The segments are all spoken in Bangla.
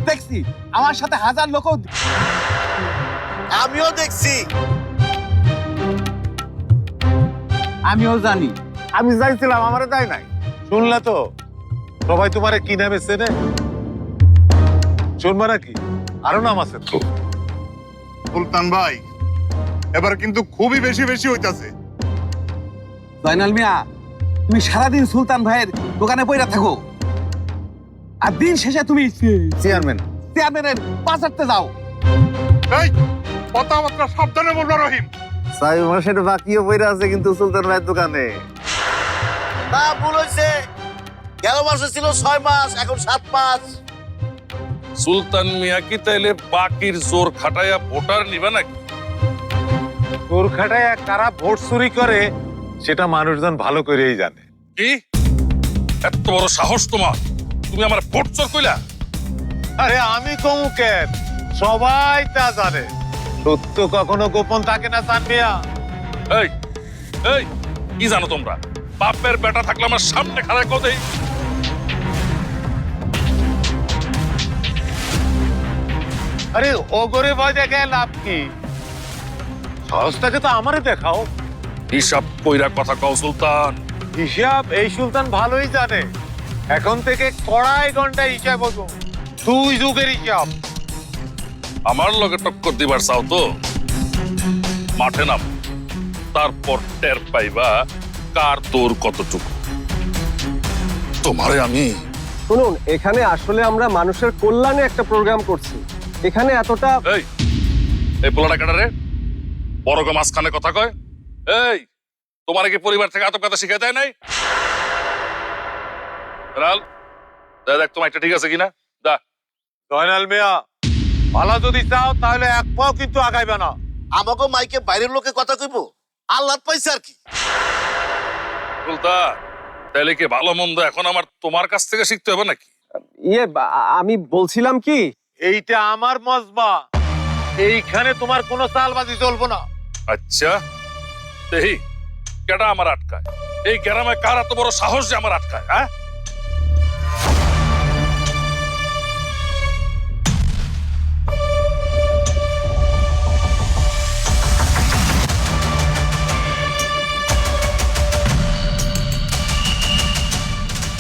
দেখছি আমার সাথে হাজার লোক। আমিও দেখছি। আমিও জানি। আমি যাইছিলাম, আমারে দেয় নাই। শুনলে তো সবাই তোমারে কি নামে চেনে। শুনবা নাকি আরো নাম আছে তো। সুলতান ভাই এবার কিন্তু খুবই বেশি বেশি হইতাছে। জয়নাল মিয়া, তুমি সারাদিন সুলতান ভাইয়ের দোকানে পয়রা থাকো, আর দিন শেষে তুমি চেয়ারম্যানের পাশাতে যাও। এই কথাবার্তা সাবধানে বলবা রহিম। সাহেব মাসের বাকিও পয়রা আছে কিন্তু সুলতান ভাইয়ের দোকানে। তা ভুল হয়েছে, গেল মাসে ছিল 6 মাস, এখন 7 মাস। সুলতান মিয়া কি তাইলে বাকির জোর খাটাইয়া ভোটার নিবে নাকি? তোর খাটায় কারা ভোট চুরি করে সেটা মানুষজন ভালো করেই জানে। কি এত বড় সাহস তোমার? তুমি আমার ভোট চোর কইলা? আরে আমি কমু কেন, সবাই তা জানে। সত্য কখনো গোপন থাকে না সানমিয়া। এই এই কি জানো তোমরা? বাপের বেটা থাকলে আমার সামনে খাড়া করে দেই। আরে ওগরে ভয় দেখে লাভ কি? সাহসটাকে তো আমারে দেখাও। হিসাব কইরা কথা কও সুলতান। হিসাব এই সুলতান ভালোই জানে। এখন থেকে কড়াই ঘন্টা হিসাব হতো, 2 যুগের হিসাব। আমার লগে টক্কর দিবার চাও তো মাঠে নাম, তারপর টের পাইবা কার তোর কতটুকু। তোমারে আমি শুনুন, এখানে আসলে আমরা মানুষের কল্যাণে একটা প্রোগ্রাম করছি। এখানে এতটা এই এই পোলাটা কাটারে বড় গো মাঝখানে কথা কয়। এই তোমার কি পরিবার থেকে আতপ কথা শিখাই দেয় নাই? রাল দেখ তোমার একটা ঠিক আছে কিনা দা। জয়নাল মিয়া, ভালো যদি চাও তাহলে এক পাও কিন্তু আগাইবে না। আমাকে মাইকে বাইরের লোকে কথা কইবো, আল্লাহ পাইছে আর কি। সুলতান তাহলে কি ভালো মন্দ এখন আমার তোমার কাছ থেকে শিখতে হবে নাকি? আমি বলছিলাম কি, এইটা আমার মজমা, এইখানে তোমার কোনো চালবাজি চলবো না। আচ্ছা দেহি কেডা আমার আটকায়? এই গ্রামে কার এত বড় সাহস যে আমার আটকায়? হ্যাঁ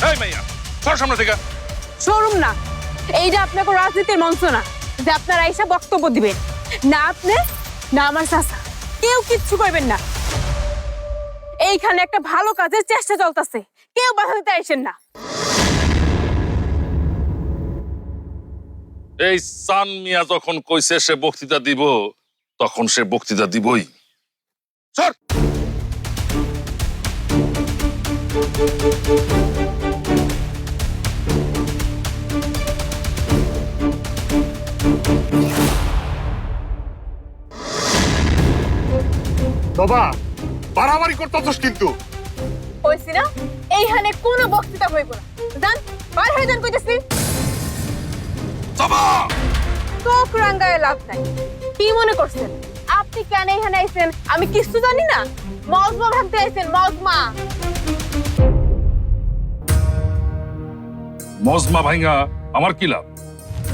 এই মাইয়া তোর সামনে থেকে শোরুম না, এইটা আপনাকে রাজনীতির মঞ্চ না যে আপনারা এসে বক্তব্য দিবেন। না আপনি না আমার চাচা, কেউ কিচ্ছু করবেন না। এইখানে একটা ভালো কাজের চেষ্টা চলতেছে, কেউ বাধা দিতে আসেন না। এই সান মিয়া যখন কইছে সে বক্তৃতা দিব, তখন সে বক্তৃতা দিবই। স্যার বাবা বাড়াবাড়ি করতেছস কিন্তু। কইছি না এইখানে কোনো বক্তৃতা হইব না। যান বাইরে হয়ে যান কইতেছি। যাবা চোখ রাঙ্গায় লাভ নাই। কি মনে করছেন আপনি কেন এখানে আইছেন আমি কিছু জানি না? মজমা ভাঙতে আইছেন, মজমা। মজমা ভাইঙ্গা আমার কি লাভ?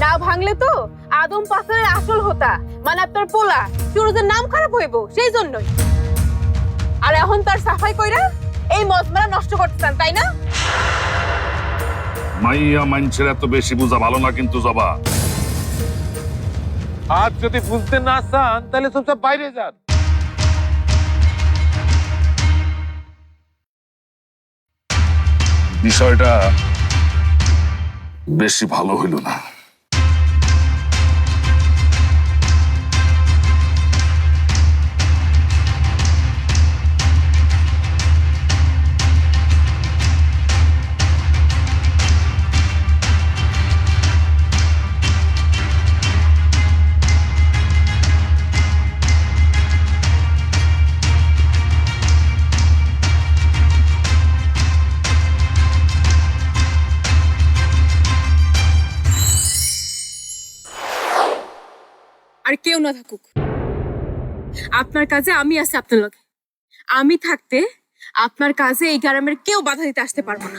না ভাঙলে তো আদম পাথরের আসল হতা, মানে আপনার পোলা সুরজের নাম খারাপ হইব, সেই জন্যই। আর এখন তার সাফাই কইরা এই মজমারা নষ্ট করতেছেন, তাই না? মাইয়া মানুষের এত বেশি বুঝা ভালো না কিন্তু যাবা। আর যদি বুঝতে না চান তাহলে চুপচাপ বাইরে যান। বিষয়টা বেশি ভালো হইল না। আর কেউ না থাকুক, আপনার কাজে আমি আছি আপনার লগে। আমি থাকতে আপনার কাজে এই গ্রামের কেউ বাধা দিতে আসতে পারবো না।